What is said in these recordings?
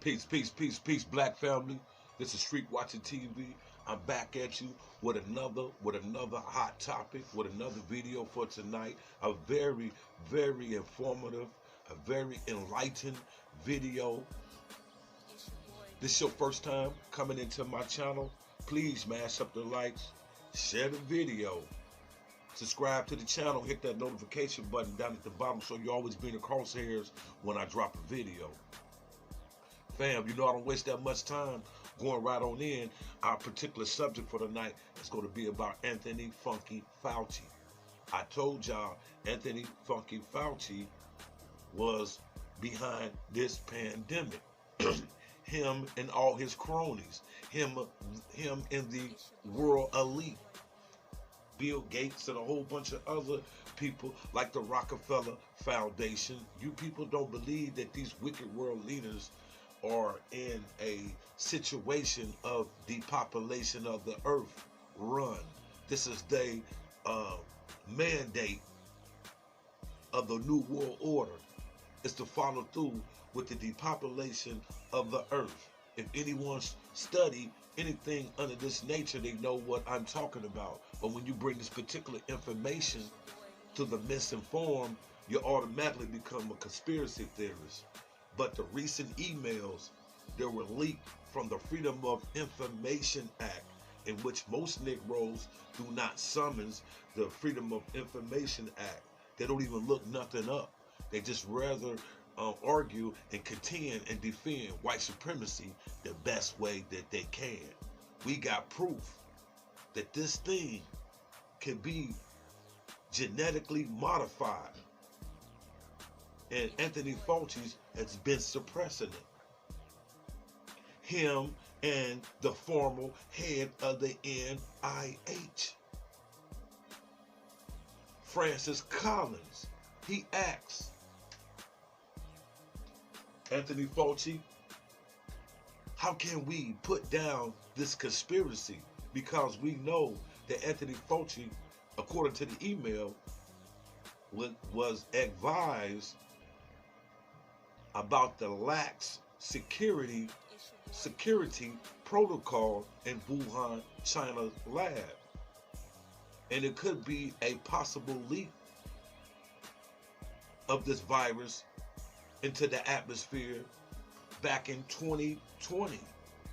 Peace, peace, peace, peace, black family. This is Street Watching TV. I'm back at you with another hot topic, with another video for tonight. A very, very informative, a very enlightened video. This is your first time coming into my channel. Please smash up the likes, share the video, subscribe to the channel, hit that notification button down at the bottom so you always be in the crosshairs when I drop a video. Fam, you know I don't waste that much time. Going right on in, our particular subject for tonight is going to be about Anthony Funky Fauci. I told y'all Anthony Funky Fauci was behind this pandemic. Him and all his cronies. Him and the world elite. Bill Gates and a whole bunch of other people like the Rockefeller Foundation. You people don't believe that these wicked world leaders are in a situation of depopulation of the earth run. This is their mandate of the New World Order, is to follow through with the depopulation of the earth. If anyone's studied anything under this nature, they know what I'm talking about. But when you bring this particular information to the misinformed, you automatically become a conspiracy theorist. But the recent emails that were leaked from the Freedom of Information Act, in which most Negroes do not summons the Freedom of Information Act. They don't even look nothing up. They just rather argue and contend and defend white supremacy the best way that they can. We got proof that this thing can be genetically modified. And Anthony Fauci has been suppressing it. Him and the former head of the NIH, Francis Collins, he asks Anthony Fauci, how can we put down this conspiracy? Because we know that Anthony Fauci, according to the email, was advised about the lax security protocol in Wuhan, China's lab. And it could be a possible leak of this virus into the atmosphere back in 2020,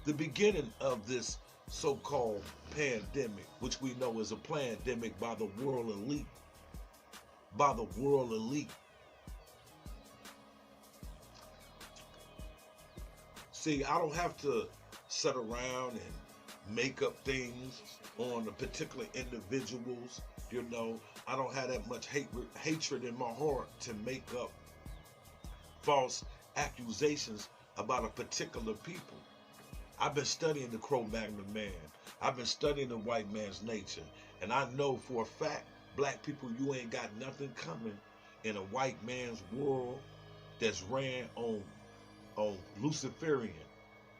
the beginning of this so-called pandemic, which we know is a pandemic by the world elite. By the world elite. See, I don't have to sit around and make up things on the particular individuals. You know, I don't have that much hatred in my heart to make up false accusations about a particular people. I've been studying the Cro-Magnon man. I've been studying the white man's nature. And I know for a fact, black people, you ain't got nothing coming in a white man's world that's ran on Luciferian.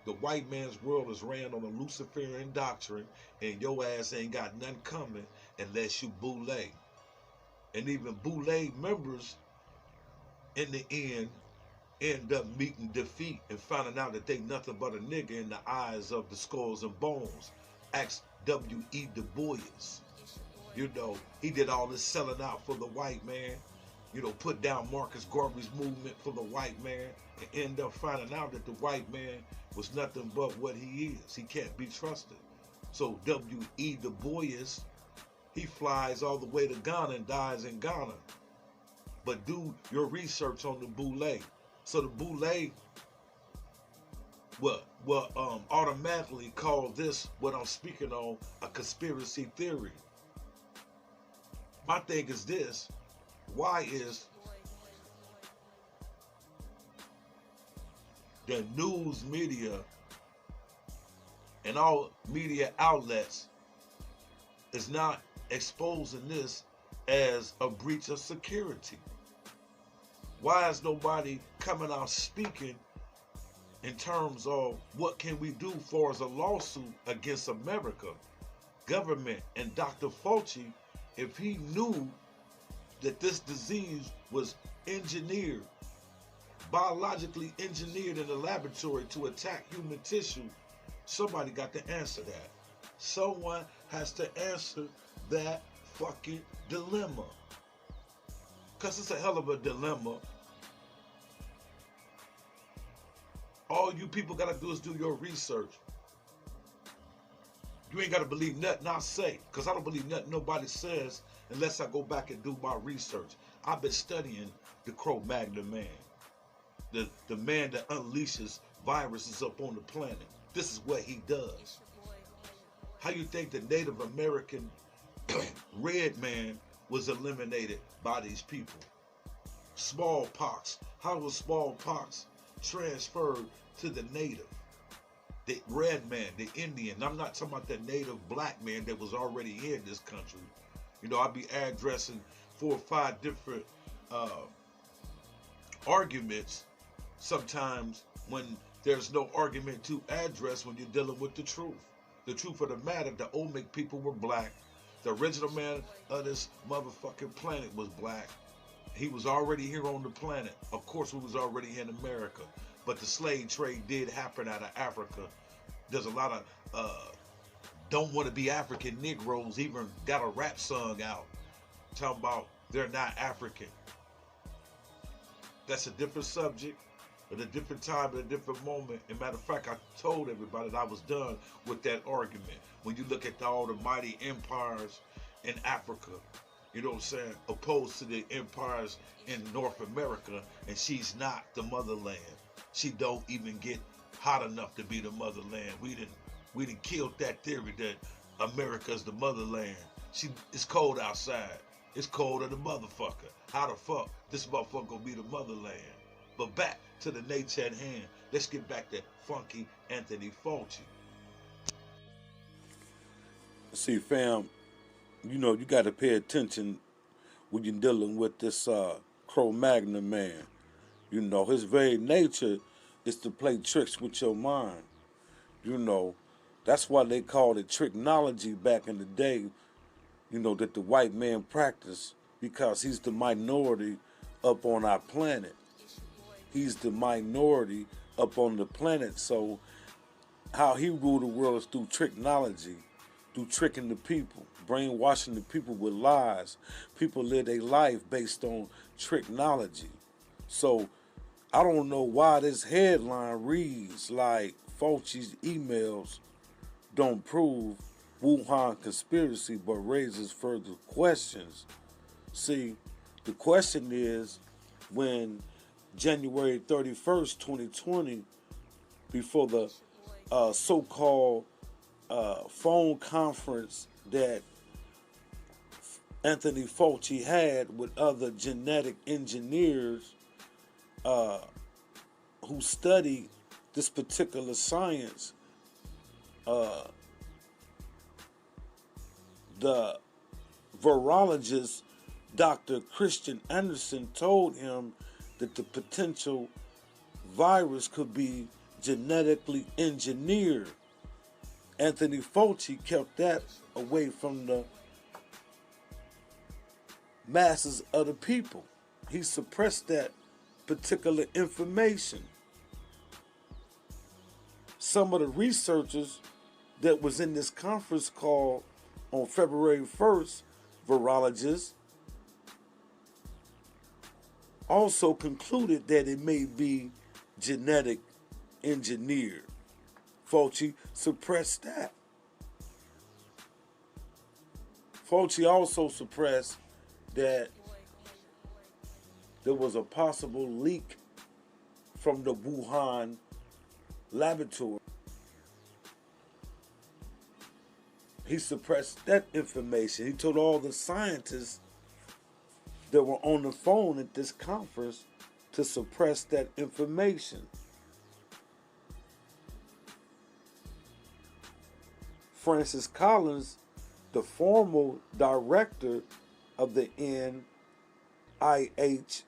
The white man's world is ran on a Luciferian doctrine, and your ass ain't got nothing coming unless you boule. And even boule members, in the end up meeting defeat and finding out that they nothing but a nigga in the eyes of the skulls and bones. Ask W.E. Du Bois. You know, he did all this selling out for the white man. You know, put down Marcus Garvey's movement for the white man, and end up finding out that the white man was nothing but what he is. He can't be trusted. So W.E. Du Bois, he flies all the way to Ghana and dies in Ghana. But do your research on the boule. So the boule will automatically call this, what I'm speaking on, a conspiracy theory. My thing is this: why is the news media and all media outlets is not exposing this as a breach of security? Why is nobody coming out speaking in terms of what can we do for as a lawsuit against America, government, and Dr. Fauci, if he knew that this disease was engineered biologically engineered in the laboratory to attack human tissue? Somebody got to answer that. Someone has to answer that fucking dilemma. Because it's a hell of a dilemma. All you people got to do is do your research. You ain't got to believe nothing I say, because I don't believe nothing nobody says unless I go back and do my research. I've been studying the Cro-Magnon man, the man that unleashes viruses up on the planet. This is what he does. How you think the Native American red man was eliminated by these people? Smallpox. How was smallpox transferred to the native? The red man, the Indian. I'm not talking about the native black man that was already in this country. You know, I'll be addressing 4 or 5 different arguments sometimes when there's no argument to address when you're dealing with the truth. The truth of the matter, the Olmec people were black. The original man of this motherfucking planet was black. He was already here on the planet. Of course, we was already in America. But the slave trade did happen out of Africa. There's a lot of don't want to be African Negroes even got a rap song out talking about they're not African. That's a different subject at a different time, at a different moment. As a matter of fact, I told everybody that I was done with that argument. When you look at all the mighty empires in Africa, you know what I'm saying, opposed to the empires in North America, and she's not the motherland. She don't even get hot enough to be the motherland. We didn't kill that theory that America's the motherland. It's cold outside. It's cold as the motherfucker. How the fuck this motherfucker gonna be the motherland? But back to the nature at hand. Let's get back to funky Anthony Fauci. See, fam, you know, you got to pay attention when you're dealing with this Cro-Magnon man. You know, his very nature is to play tricks with your mind. You know, that's why they called it tricknology back in the day, you know, that the white man practiced, because he's the minority up on our planet. He's the minority up on the planet. So how he ruled the world is through tricknology, through tricking the people, brainwashing the people with lies. People live their life based on tricknology. So I don't know why this headline reads like Fauci's emails don't prove Wuhan conspiracy, but raises further questions. See, the question is, when January 31st, 2020, before the so-called phone conference that Anthony Fauci had with other genetic engineers who study this particular science, the virologist Dr. Christian Anderson told him that the potential virus could be genetically engineered. Anthony Fauci kept that away from the masses of the people. He suppressed that particular information. Some of the researchers that was in this conference call on February 1st, virologists, also concluded that it may be genetic engineered. Fauci suppressed that. Fauci also suppressed that there was a possible leak from the Wuhan laboratory. He suppressed that information. He told all the scientists that were on the phone at this conference to suppress that information. Francis Collins, the former director of the NIH,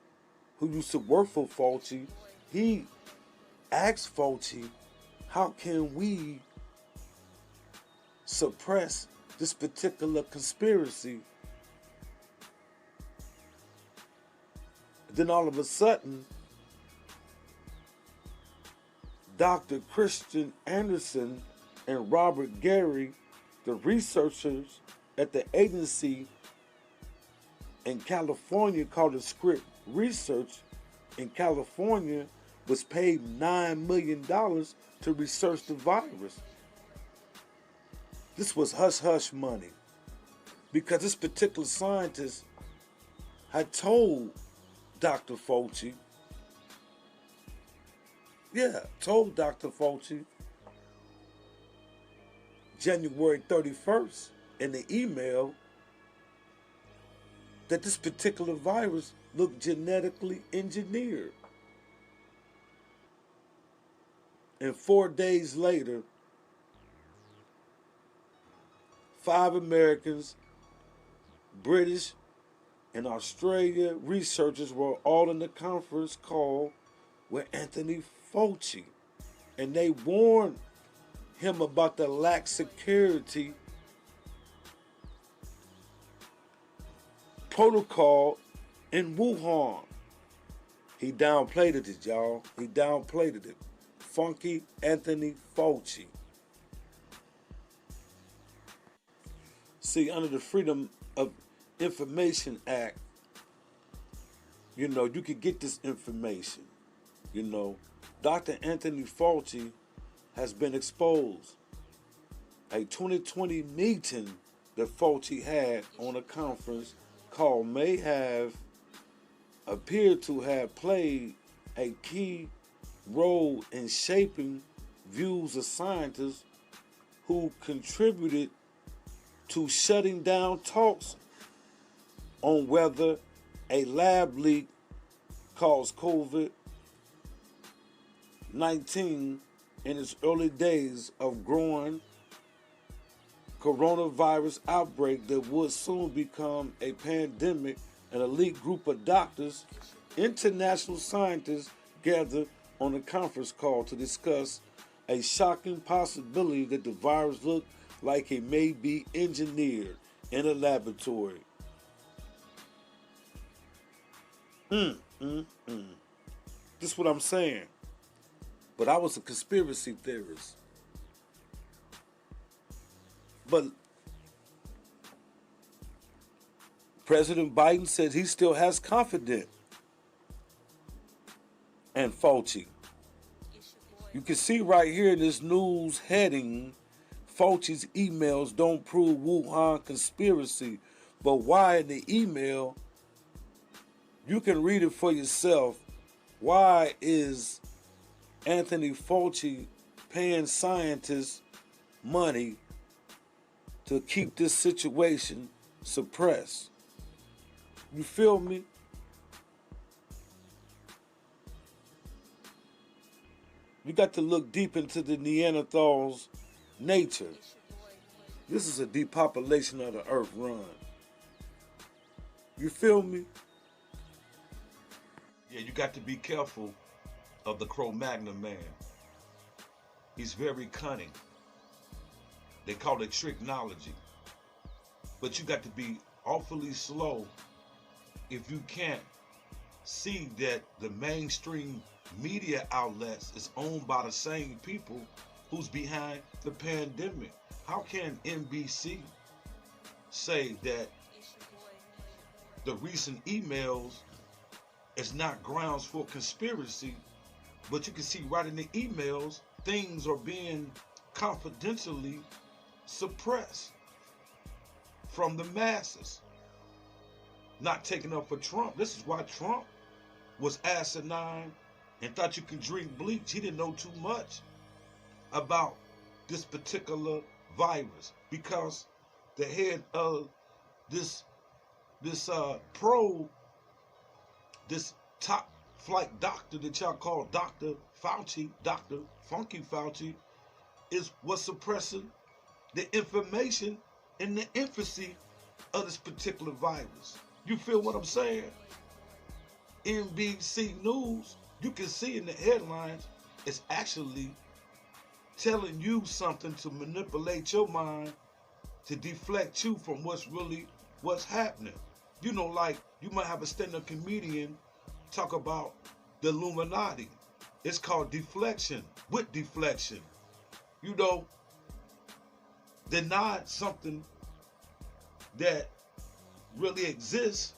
who used to work for Fauci, he asked Fauci, how can we suppress this particular conspiracy? Then all of a sudden, Dr. Christian Anderson and Robert Gary, the researchers at the agency in California called it Script Research in California, was paid $9 million to research the virus. This was hush-hush money because this particular scientist had told Dr. Fauci, told Dr. Fauci January 31st in the email that this particular virus looked genetically engineered. And 4 days later, 5 Americans, British, and Australia researchers were all in the conference call with Anthony Fauci. And they warned him about the lax security protocol in Wuhan. He downplayed it, y'all. He downplayed it. Funky Anthony Fauci. See, under the Freedom of Information Act, you could get this information. Dr. Anthony Fauci has been exposed. A 2020 meeting that Fauci had on a conference call may have appeared to have played a key role in shaping views of scientists who contributed to shutting down talks on whether a lab leak caused COVID-19 in its early days of growing coronavirus outbreak that would soon become a pandemic. An elite group of doctors, international scientists gathered on a conference call to discuss a shocking possibility that the virus looked like it may be engineered in a laboratory. This is what I'm saying. But I was a conspiracy theorist. But President Biden said he still has confidence in Fauci. You can see right here in this news heading, Fauci's emails don't prove Wuhan conspiracy. But why in the email, you can read it for yourself. Why is Anthony Fauci paying scientists money to keep this situation suppressed? You feel me? You got to look deep into the Neanderthals' nature. This is a depopulation of the earth run. You feel me? Yeah, you got to be careful of the Cro-Magnon man. He's very cunning. They call it tricknology. But you got to be awfully slow if you can't see that the mainstream media outlets is owned by the same people who's behind the pandemic. How can NBC say that the recent emails is not grounds for conspiracy, but you can see right in the emails things are being confidentially suppressed from the masses, not taken up for Trump. This is why Trump was asinine and thought you could drink bleach. He didn't know too much about this particular virus because the head of this top flight doctor that y'all call Dr. Fauci, Dr. Funky Fauci, was suppressing the information in the infancy of this particular virus. You feel what I'm saying? NBC News, you can see in the headlines, it's actually telling you something to manipulate your mind, to deflect you from what's happening. Like you might have a stand-up comedian talk about the Illuminati, It's called deflection. With deflection, you know, deny something that really exists,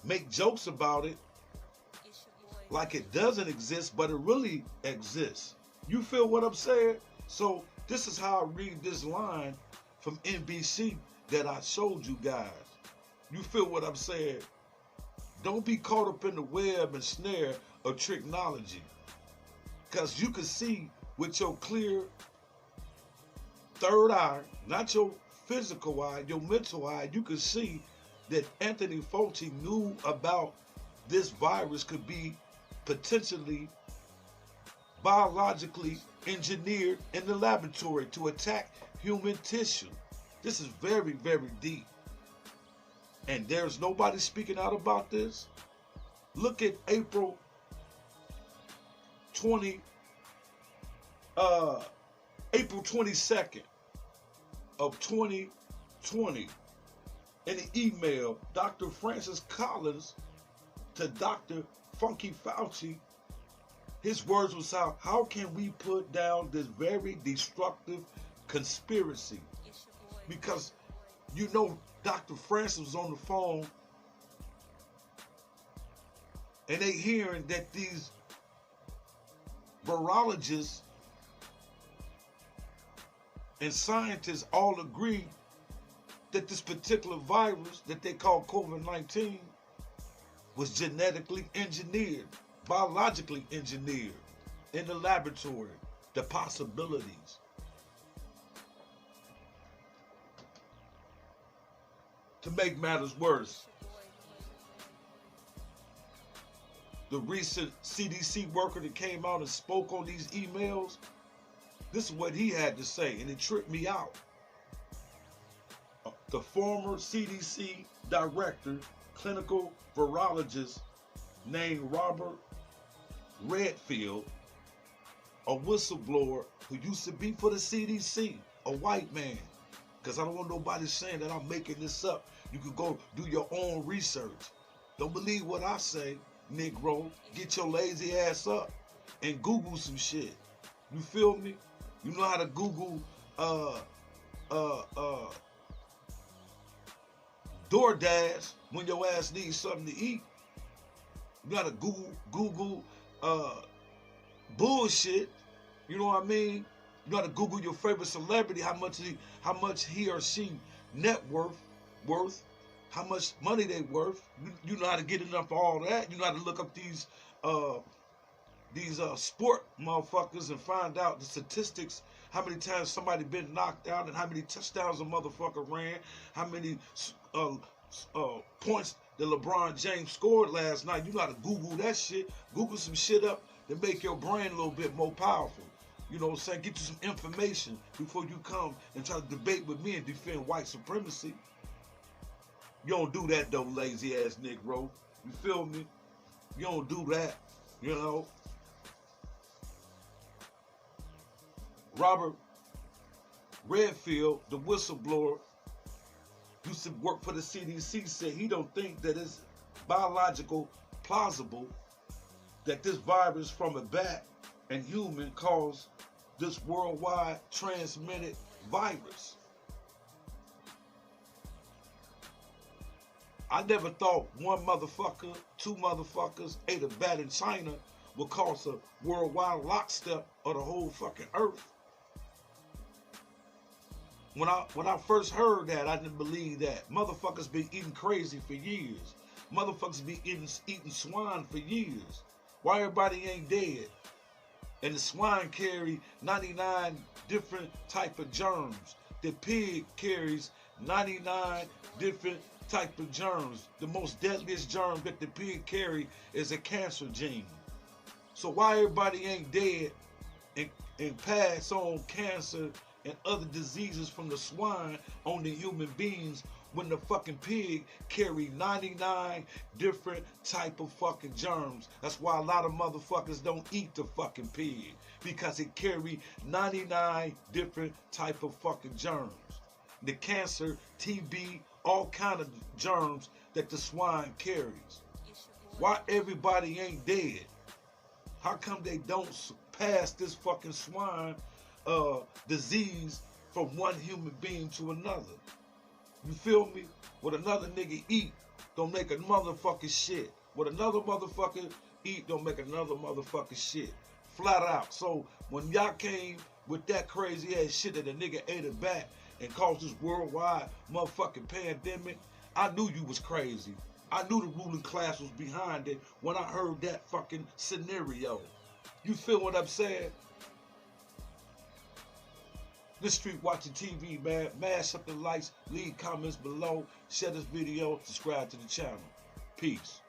make jokes about it like it doesn't exist, but it really exists. You feel what I'm saying? So this is how I read this line from NBC that I showed you guys. You feel what I'm saying? Don't be caught up in the web and snare of technology. Because you can see with your clear third eye, not your physical eye, your mental eye, you can see that Anthony Fauci knew about this virus could be potentially biologically engineered in the laboratory to attack human tissue. This is very, very deep. And there's nobody speaking out about this. Look at April 22nd of 2020. In an email, Dr. Francis Collins to Dr. Funky Fauci, his words was how can we put down this very destructive conspiracy? Because you know Dr. Francis was on the phone and they hearing that these virologists and scientists all agree that this particular virus that they call COVID-19 was genetically engineered, biologically engineered in the laboratory, the possibilities. To make matters worse, the recent CDC worker that came out and spoke on these emails, this is what he had to say, and it tripped me out. The former CDC director, clinical virologist named Robert Redfield, a whistleblower who used to be for the CDC, a white man. Because I don't want nobody saying that I'm making this up. You could go do your own research. Don't believe what I say, Negro. Get your lazy ass up and Google some shit. You feel me? You know how to Google DoorDash when your ass needs something to eat. You gotta Google bullshit. You know what I mean? You gotta Google your favorite celebrity, how much he or she net worth, how much money they worth. You know how to get enough of all that. You know how to look up these sport motherfuckers and find out the statistics, how many times somebody been knocked out and how many touchdowns a motherfucker ran, how many points that LeBron James scored last night. You gotta Google that shit. Google some shit up to make your brain a little bit more powerful. You know what I'm saying? Get you some information before you come and try to debate with me and defend white supremacy. You don't do that though, lazy ass Negro. You feel me? You don't do that, you know? Robert Redfield, the whistleblower, used to work for the CDC, said he don't think that it's biological plausible that this virus from a bat and human caused this worldwide transmitted virus. I never thought one motherfucker, two motherfuckers ate a bat in China would cause a worldwide lockstep of the whole fucking earth. When I first heard that, I didn't believe that. Motherfuckers been eating crazy for years. Motherfuckers be eating swine for years. Why everybody ain't dead? And the swine carry 99 different type of germs. The pig carries 99 different type of germs. The most deadliest germ that the pig carry is a cancer gene. So why everybody ain't dead and pass on cancer and other diseases from the swine on the human beings when the fucking pig carry 99 different type of fucking germs? That's why a lot of motherfuckers don't eat the fucking pig, because it carry 99 different type of fucking germs. The cancer, TB, all kind of germs that the swine carries. Why everybody ain't dead? How come they don't pass this fucking swine disease from one human being to another? You feel me? What another nigga eat don't make a motherfucking shit. What another motherfucker eat don't make another motherfucking shit. Flat out. So when y'all came with that crazy ass shit that a nigga ate it back and caused this worldwide motherfucking pandemic, I knew you was crazy. I knew the ruling class was behind it when I heard that fucking scenario. You feel what I'm saying? This Street Watching TV, man. Mash up the likes, leave comments below, share this video, subscribe to the channel. Peace.